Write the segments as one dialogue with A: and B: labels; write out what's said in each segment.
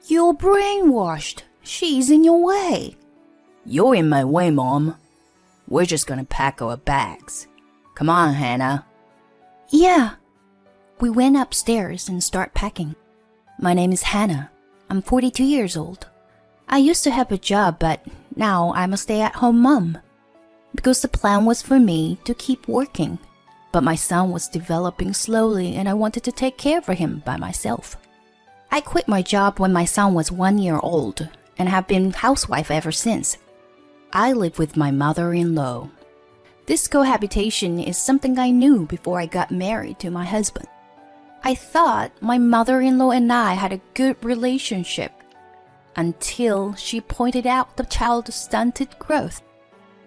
A: You're brainwashed. She's in your way.
B: You're in my way, Mom. We're just gonna pack our bags. Come on, Hannah.
A: Yeah. We went upstairs and start packing. My name is Hannah. I'm 42 years old. I used to have a job, but now I'm a stay-at-home mom. Because the plan was for me to keep working. But my son was developing slowly and I wanted to take care of him by myself. I quit my job when my son was 1 year old and have been housewife ever since. I live with my mother-in-law. This cohabitation is something I knew before I got married to my husband. I thought my mother-in-law and I had a good relationship until she pointed out the child's stunted growth.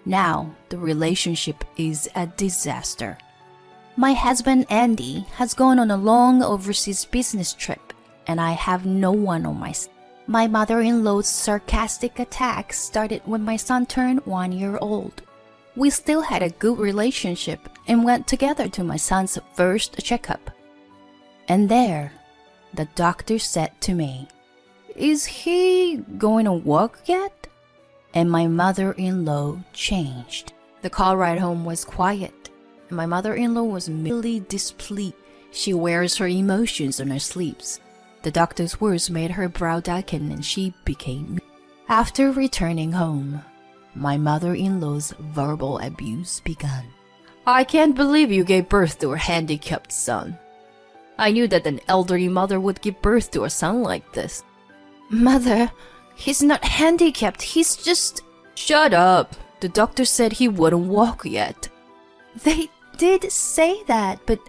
A: Now the relationship is a disaster. My husband Andy has gone on a long overseas business trip and I have no one on my side. My mother-in-law's sarcastic attacks started when my son turned 1 year old. We still had a good relationship and went together to my son's first checkup. And there, the doctor said to me, "Is he going to walk yet?" And my mother-in-law changed. The car ride home was quiet, and my mother-in-law was merely displeased. She wears her emotions on her sleeves. The doctor's words made her brow darken and she became... After returning home, my mother-in-law's verbal abuse began.
B: I can't believe you gave birth to a handicapped son. I knew that an elderly mother would give birth to a son like this.
A: Mother, he's not handicapped, he's just...
B: Shut up. The doctor said he wouldn't walk yet.
A: They did say that, but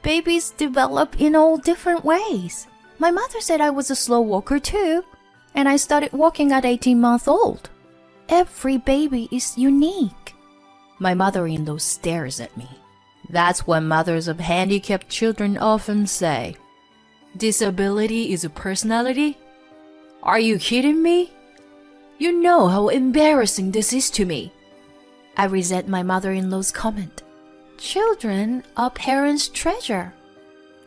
A: babies develop in all different ways. My mother said I was a slow walker too, and I started walking at 18 months old. Every baby is unique. My mother-in-law stares at me.
B: That's what mothers of handicapped children often say. Disability is a personality? Are you kidding me? You know how embarrassing this is to me.
A: I resent my mother-in-law's comment. Children are parents' treasure.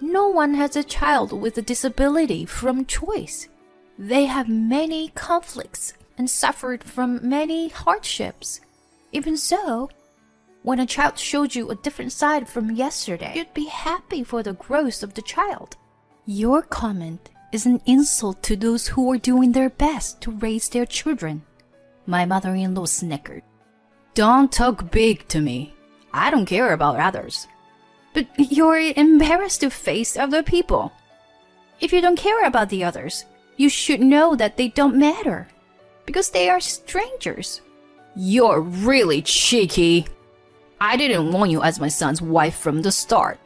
A: No one has a child with a disability from choice. They have many conflicts and suffered from many hardships. Even so, when a child showed you a different side from yesterday, you'd be happy for the growth of the child. Your comment is an insult to those who are doing their best to raise their children. My mother-in-law snickered.
B: Don't talk big to me. I don't care about others.
A: But you're embarrassed to face other people. If you don't care about the others, you should know that they don't matter. Because they are strangers.
B: You're really cheeky. I didn't want you as my son's wife from the start.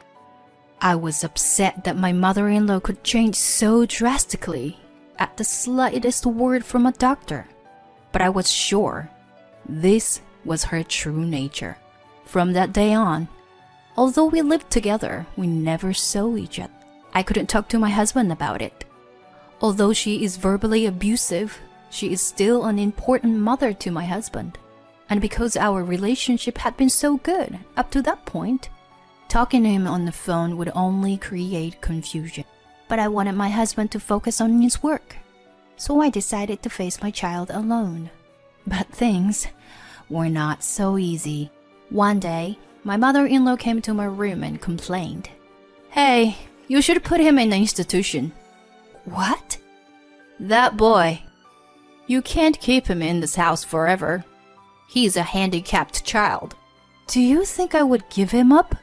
A: I was upset that my mother-in-law could change so drastically at the slightest word from a doctor. But I was sure this was her true nature. From that day on, although we lived together, we never saw each other. I couldn't talk to my husband about it. Although she is verbally abusive, she is still an important mother to my husband. And because our relationship had been so good up to that point, talking to him on the phone would only create confusion. But I wanted my husband to focus on his work, so I decided to face my child alone. But things were not so easy. One day, my mother-in-law came to my room and complained.
B: Hey, you should put him in an institution.
A: What?
B: That boy. You can't keep him in this house forever. He's a handicapped child.
A: Do you think I would give him up?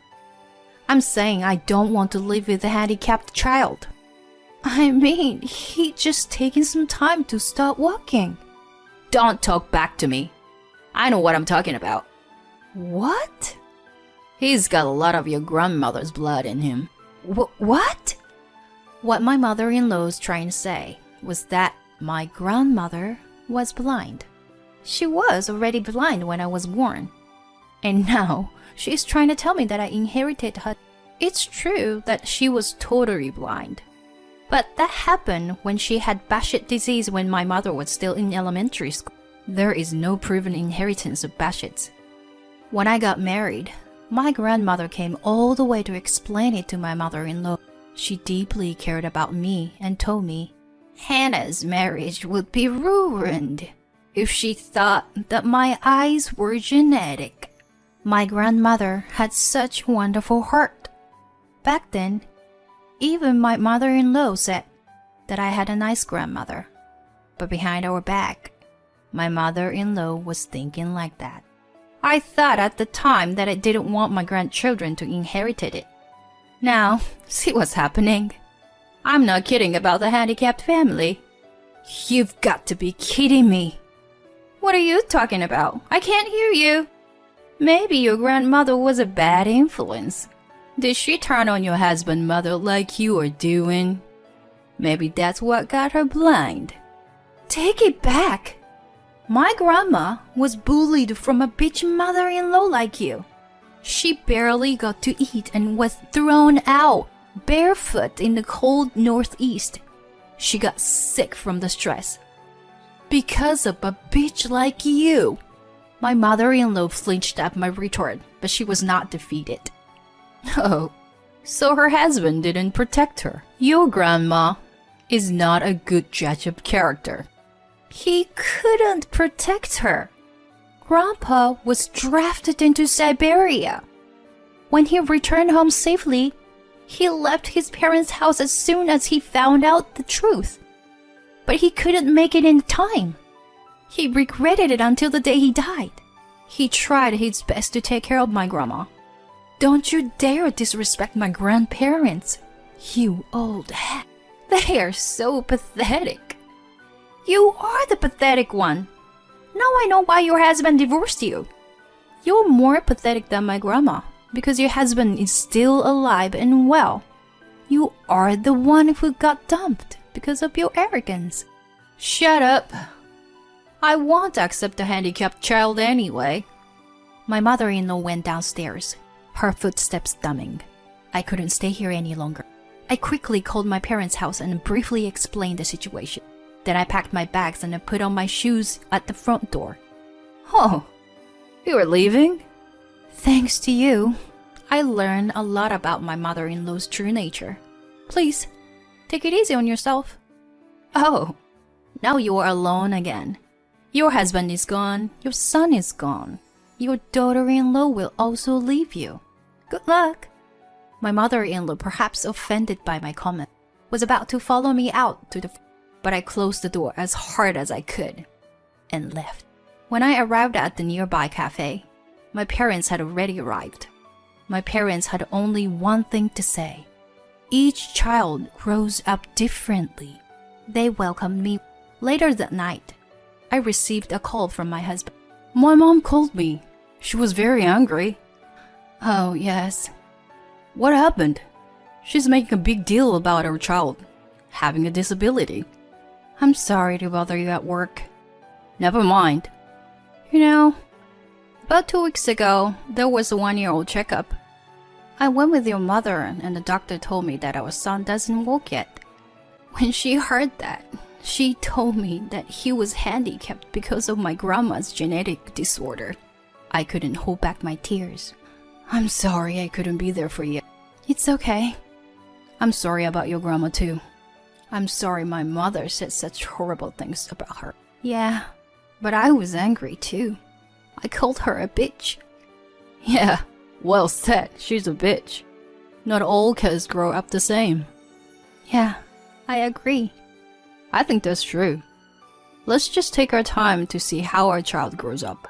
A: I'm saying I don't want to live with a handicapped child. I mean, he just taking some time to start walking.
B: Don't talk back to me. I know what I'm talking about.
A: What?
B: He's got a lot of your grandmother's blood in him.
A: What? What my mother-in-law's trying to say was that my grandmother was blind. She was already blind when I was born. And now she's trying to tell me that I inherited her. It's true that she was totally blind. But that happened when she had Behçet disease when my mother was still in elementary school. There is no proven inheritance of Behçet's. When I got married, my grandmother came all the way to explain it to my mother-in-law. She deeply cared about me and told me, Hannah's marriage would be ruined if she thought that my eyes were genetic. My grandmother had such a wonderful heart. Back then, even my mother-in-law said that I had a nice grandmother. But behind our back, my mother-in-law was thinking like that. I thought at the time that I didn't want my grandchildren to inherit it. Now, see what's happening. I'm not kidding about the handicapped family. You've got to be kidding me. What are you talking about? I can't hear you. Maybe your grandmother was a bad influence. Did she turn on your husband, mother, like you are doing? Maybe that's what got her blind. Take it back. My grandma was bullied from a bitch mother-in-law like you. She barely got to eat and was thrown out, barefoot in the cold northeast. She got sick from the stress. Because of a bitch like you. My mother-in-law flinched at my retort, but she was not defeated. Oh, so her husband didn't protect her. Your grandma is not a good judge of character. He couldn't protect her. Grandpa was drafted into Siberia. When he returned home safely, he left his parents' house as soon as he found out the truth. But he couldn't make it in time. He regretted it until the day he died. He tried his best to take care of my grandma. Don't you dare disrespect my grandparents, you old hat. They are so pathetic. You are the pathetic one. Now I know why your husband divorced you. You're more pathetic than my grandma because your husband is still alive and well. You are the one who got dumped because of your arrogance. Shut up. I won't accept a handicapped child anyway. My mother-in-law went downstairs, her footsteps thumping. I couldn't stay here any longer. I quickly called my parents' house and briefly explained the situation. Then I packed my bags and I put on my shoes at the front door. Oh, you were leaving? Thanks to you, I learned a lot about my mother-in-law's true nature. Please, take it easy on yourself. Oh, now you are alone again. Your husband is gone, your son is gone. Your daughter-in-law will also leave you. Good luck. My mother-in-law, perhaps offended by my comment, was about to follow me out to the but I closed the door as hard as I could and left. When I arrived at the nearby cafe, my parents had already arrived. My parents had only one thing to say. Each child grows up differently. They welcomed me. Later that night, I received a call from my husband. My mom called me. She was very angry. Oh, yes. What happened? She's making a big deal about our child having a disability. I'm sorry to bother you at work. Never mind. You know, about 2 weeks ago, there was a 1-year-old checkup. I went with your mother and the doctor told me that our son doesn't walk yet. When she heard that, she told me that he was handicapped because of my grandma's genetic disorder. I couldn't hold back my tears. I'm sorry I couldn't be there for you. It's okay. I'm sorry about your grandma too. I'm sorry my mother said such horrible things about her. Yeah, but I was angry too. I called her a bitch. Yeah, well said, she's a bitch. Not all kids grow up the same. Yeah, I agree. I think that's true. Let's just take our time to see how our child grows up.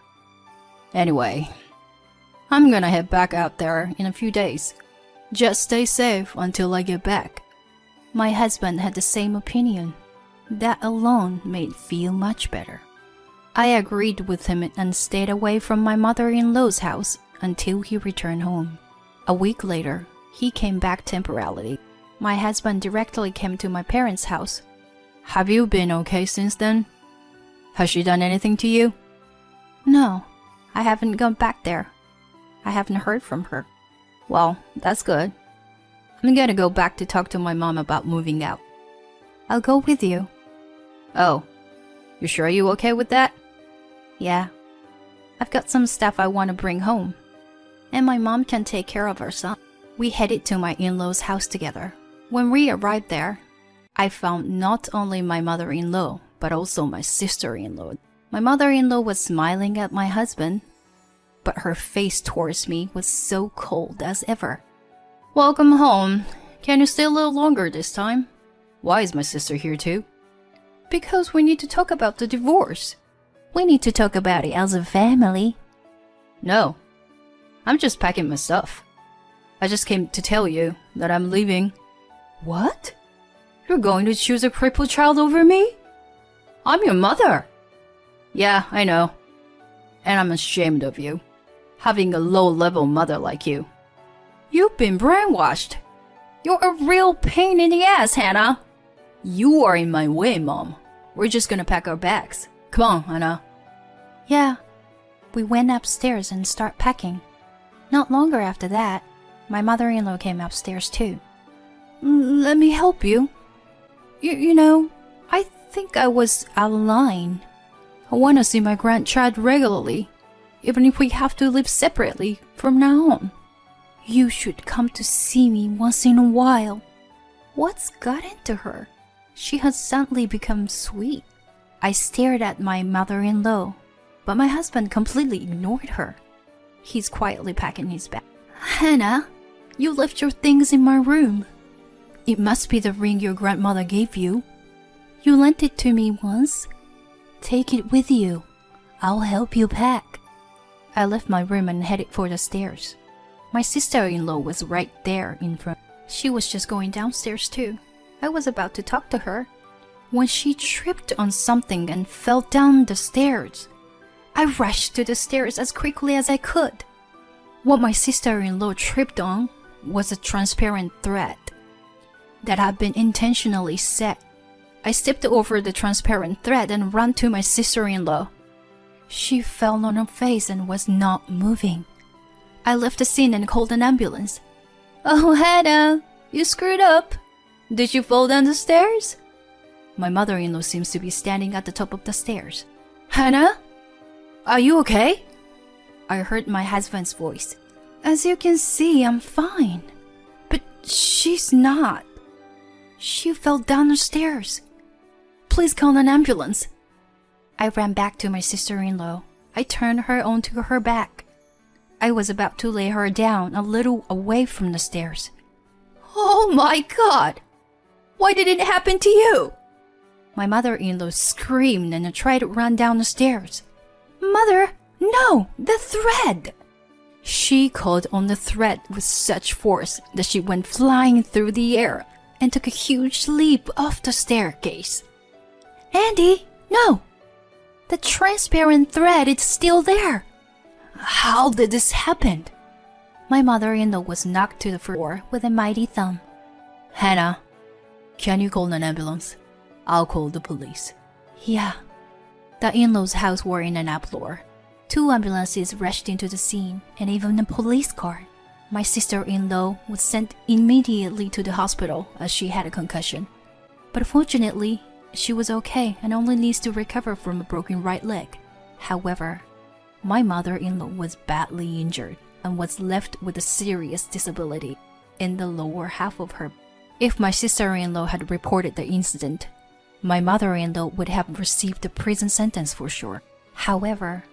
A: Anyway, I'm gonna head back out there in a few days. Just stay safe until I get back. My husband had the same opinion. That alone made me feel much better. I agreed with him and stayed away from my mother-in-law's house until he returned home. A week later, he came back temporarily. My husband directly came to my parents' house. Have you been okay since then? Has she done anything to you? No, I haven't gone back there. I haven't heard from her. Well, that's good. I'm gonna go back to talk to my mom about moving out. I'll go with you. Oh, you sure you okay with that? Yeah. I've got some stuff I want to bring home. And my mom can take care of her son. We headed to my in-laws' house together. When we arrived there, I found not only my mother-in-law, but also my sister-in-law. My mother-in-law was smiling at my husband, but her face towards me was so cold as ever. Welcome home. Can you stay a little longer this time? Why is my sister here too? Because we need to talk about the divorce. We need to talk about it as a family. No, I'm just packing my stuff. I just came to tell you that I'm leaving. What? You're going to choose a crippled child over me? I'm your mother. Yeah, I know. And I'm ashamed of you, having a low-level mother like you. You've been brainwashed. You're a real pain in the ass, Hannah. You are in my way, Mom. We're just gonna pack our bags. Come on, Hannah. Yeah. We went upstairs and started packing. Not longer after that, my mother-in-law came upstairs too. Let me help you. You know, I think I was out of line. I want to see my grandchild regularly, even if we have to live separately from now on. You should come to see me once in a while. What's got into her? She has suddenly become sweet. I stared at my mother-in-law, but my husband completely ignored her. He's quietly packing his bag. Hannah, you left your things in my room. It must be the ring your grandmother gave you. You lent it to me once. Take it with you. I'll help you pack. I left my room and headed for the stairs. My sister-in-law was right there in front. She was just going downstairs too. I was about to talk to her when she tripped on something and fell down the stairs. I rushed to the stairs as quickly as I could. What my sister-in-law tripped on was a transparent thread that had been intentionally set. I stepped over the transparent thread and ran to my sister-in-law. She fell on her face and was not moving. I left the scene and called an ambulance. Oh, Hannah, you screwed up. Did you fall down the stairs? My mother-in-law seems to be standing at the top of the stairs. Hannah? Are you okay? I heard my husband's voice. As you can see, I'm fine. But she's not. She fell down the stairs. Please call an ambulance. I ran back to my sister-in-law. I turned her onto her back. I was about to lay her down a little away from the stairs. Oh my God! Why did it happen to you? My mother-in-law screamed and tried to run down the stairs. Mother, no, the thread! She caught on the thread with such force that she went flying through the air and took a huge leap off the staircase. Andy, no! The transparent thread is still there. How did this happen? My mother-in-law was knocked to the floor with a mighty thump. Hannah, can you call an ambulance? I'll call the police. Yeah. The in-laws' house were in an uproar. 2 ambulances rushed into the scene, and even a police car. My sister-in-law was sent immediately to the hospital as she had a concussion. But fortunately, she was okay and only needs to recover from a broken right leg. However, my mother-in-law was badly injured and was left with a serious disability in the lower half of her. If my sister-in-law had reported the incident, my mother-in-law would have received a prison sentence for sure. However,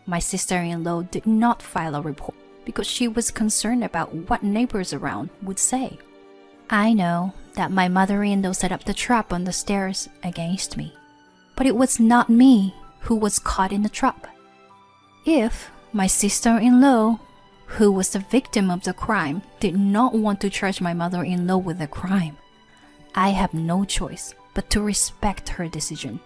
A: my sister-in-law did not file a report because she was concerned about what neighbors around would say. I know that my mother-in-law set up the trap on the stairs against me, but it was not me who was caught in the trap. If my sister-in-law, who was the victim of the crime, did not want to charge my mother-in-law with the crime, I have no choice but to respect her decision.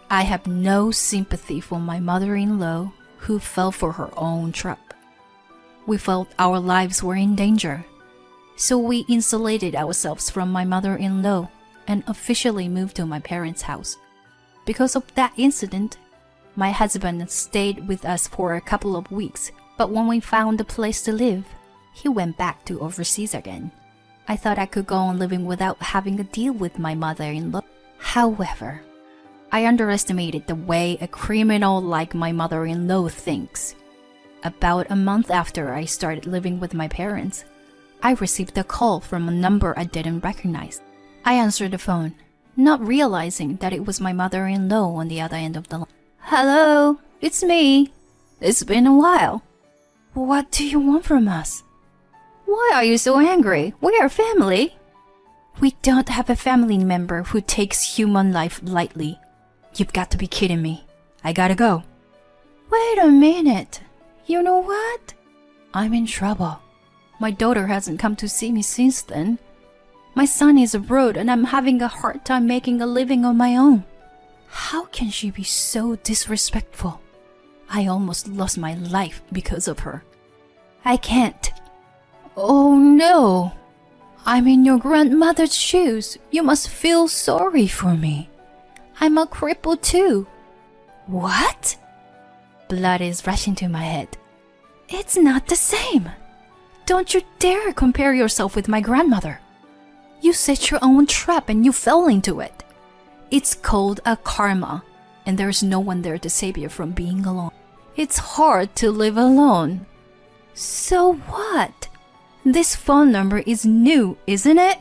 A: I have no sympathy for my mother-in-law who fell for her own trap. We felt our lives were in danger, so we insulated ourselves from my mother-in-law and officially moved to my parents' house. Because of that incident, my husband stayed with us for a couple of weeks, but when we found a place to live, he went back to overseas again. I thought I could go on living without having a deal with my mother-in-law. However, I underestimated the way a criminal like my mother-in-law thinks. About a month after I started living with my parents, I received a call from a number I didn't recognize. I answered the phone. not realizing that it was my mother-in-law on the other end of the line. Hello, it's me. It's been a while. What do you want from us? Why are you so angry? We are family. We don't have a family member who takes human life lightly. You've got to be kidding me. I gotta go. Wait a minute. You know what? I'm in trouble. My daughter hasn't come to see me since then. My son is abroad and I'm having a hard time making a living on my own. How can she be so disrespectful? I almost lost my life because of her. I can't. Oh no. I'm in your grandmother's shoes. You must feel sorry for me. I'm a cripple too. What? Blood is rushing to my head. It's not the same. Don't you dare compare yourself with my grandmother. You set your own trap and you fell into it. It's called a karma, and there's no one there to save you from being alone. It's hard to live alone. So what? This phone number is new, isn't it?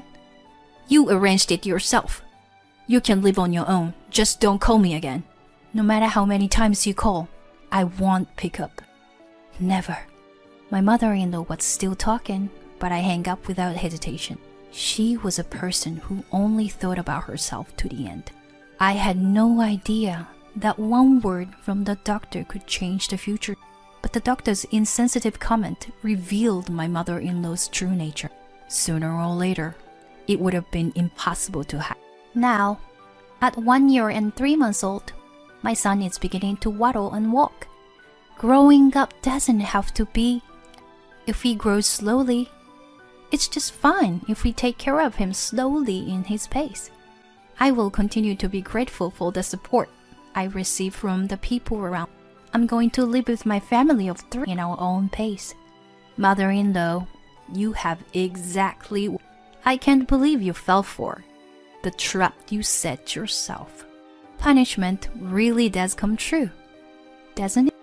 A: You arranged it yourself. You can live on your own. Just don't call me again. No matter how many times you call, I won't pick up. Never. My mother-in-law was still talking, but I hang up without hesitation. She was a person who only thought about herself to the end. I had no idea that one word from the doctor could change the future, but the doctor's insensitive comment revealed my mother-in-law's true nature. Sooner or later, it would have been impossible to hide. Now, at 1 year and 3 months old, my son is beginning to waddle and walk. Growing up doesn't have to be. If he grows slowly, it's just fine if we take care of him slowly in his pace. I will continue to be grateful for the support I receive from the people around. I'm going to live with my family of 3 in our own pace. Mother-in-law, you have exactly what I can't believe you fell for. The trap you set yourself. Punishment really does come true, doesn't it?